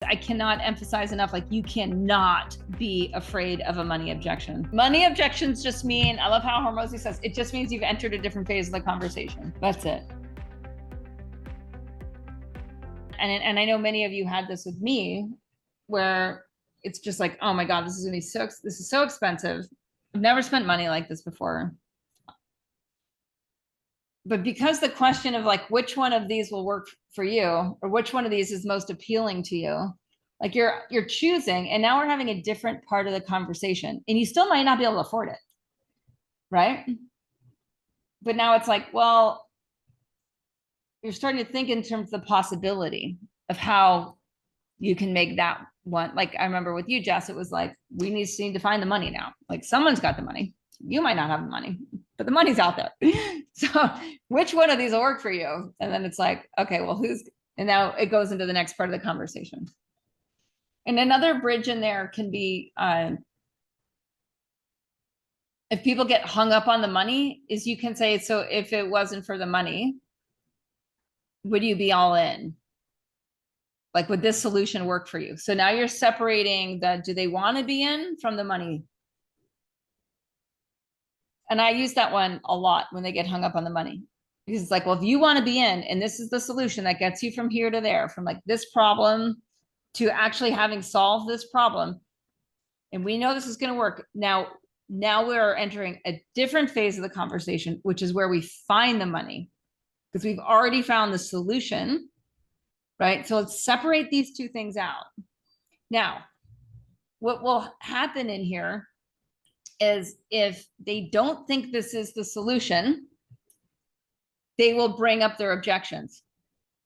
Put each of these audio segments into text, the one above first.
I cannot emphasize enough, like you cannot be afraid of a money objection. Money objections just mean, I love how Hormozy says, it just means you've entered a different phase of the conversation. That's it. And I know many of you had this with me, where it's just like, oh my God, this is so expensive. I've never spent money like this before. But because the question of like, which one of these will work for you, or which one of these is most appealing to you, like you're choosing, and now we're having a different part of the conversation, and you still might not be able to afford it, right? But now it's like, well, you're starting to think in terms of the possibility of how you can make that one. Like I remember with you, Jess, it was like, we need to find the money now. Like someone's got the money. You might not have the money, but the money's out there. So which one of these will work for you? And then it's like, okay, well, and now it goes into the next part of the conversation. And another bridge in there can be, if people get hung up on the money, is you can say, so if it wasn't for the money, would you be all in? Like, would this solution work for you? So now you're separating do they want to be in from the money? And I use that one a lot when they get hung up on the money, because it's like, well, if you want to be in, and this is the solution that gets you from here to there, from like this problem to actually having solved this problem, and we know this is going to work. Now we're entering a different phase of the conversation, which is where we find the money, because we've already found the solution, right? So let's separate these two things out. Now, what will happen in here is if they don't think this is the solution, they will bring up their objections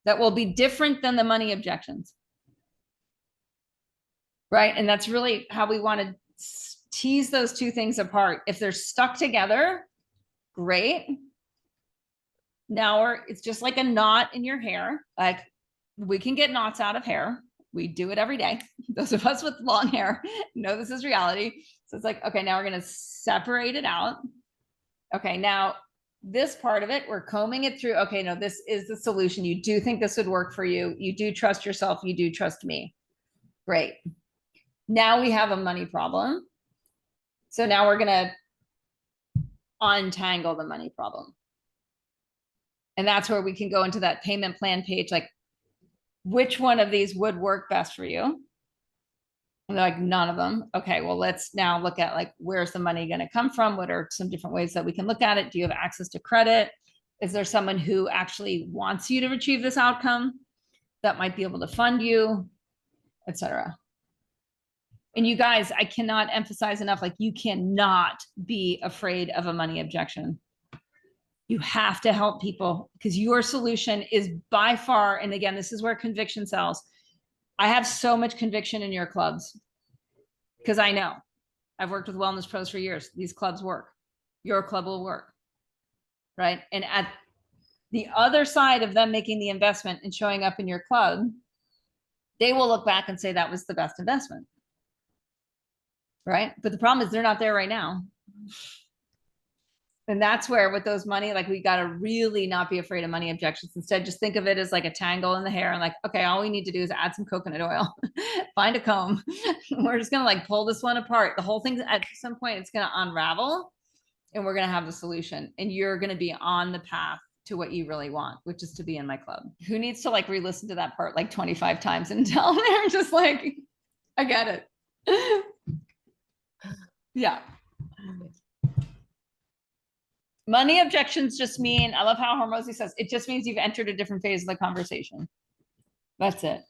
that will be different than the money objections, right? And that's really how we want to tease those two things apart. If they're stuck together, great. Now it's just like a knot in your hair. Like we can get knots out of hair. We do it every day. Those of us with long hair know this is reality. So it's like, okay, now we're going to separate it out. Okay, now this part of it, we're combing it through. Okay, no, this is the solution. You do think this would work for you. You do trust yourself. You do trust me. Great. Now we have a money problem. So now we're going to untangle the money problem. And that's where we can go into that payment plan page, like which one of these would work best for you? And they're like, none of them. Okay, well, let's now look at like, where's the money going to come from? What are some different ways that we can look at it? Do you have access to credit? Is there someone who actually wants you to achieve this outcome that might be able to fund you, etc.? And you guys, I cannot emphasize enough, like you cannot be afraid of a money objection. You have to help people, because your solution is by far, and again, this is where conviction sells. I have so much conviction in your clubs because I know I've worked with wellness pros for years. These clubs work. Your club will work, right? And at the other side of them making the investment and showing up in your club, they will look back and say that was the best investment, right? But the problem is they're not there right now. And that's where with those money, like we got to really not be afraid of money objections. Instead, just think of it as like a tangle in the hair and like, okay, all we need to do is add some coconut oil, find a comb. We're just going to like pull this one apart. The whole thing at some point, it's going to unravel and we're going to have the solution. And you're going to be on the path to what you really want, which is to be in my club. Who needs to like re-listen to that part like 25 times until they're just like, I get it. Yeah. Money objections just mean, I love how Hormozy says, it just means you've entered a different phase of the conversation. That's it.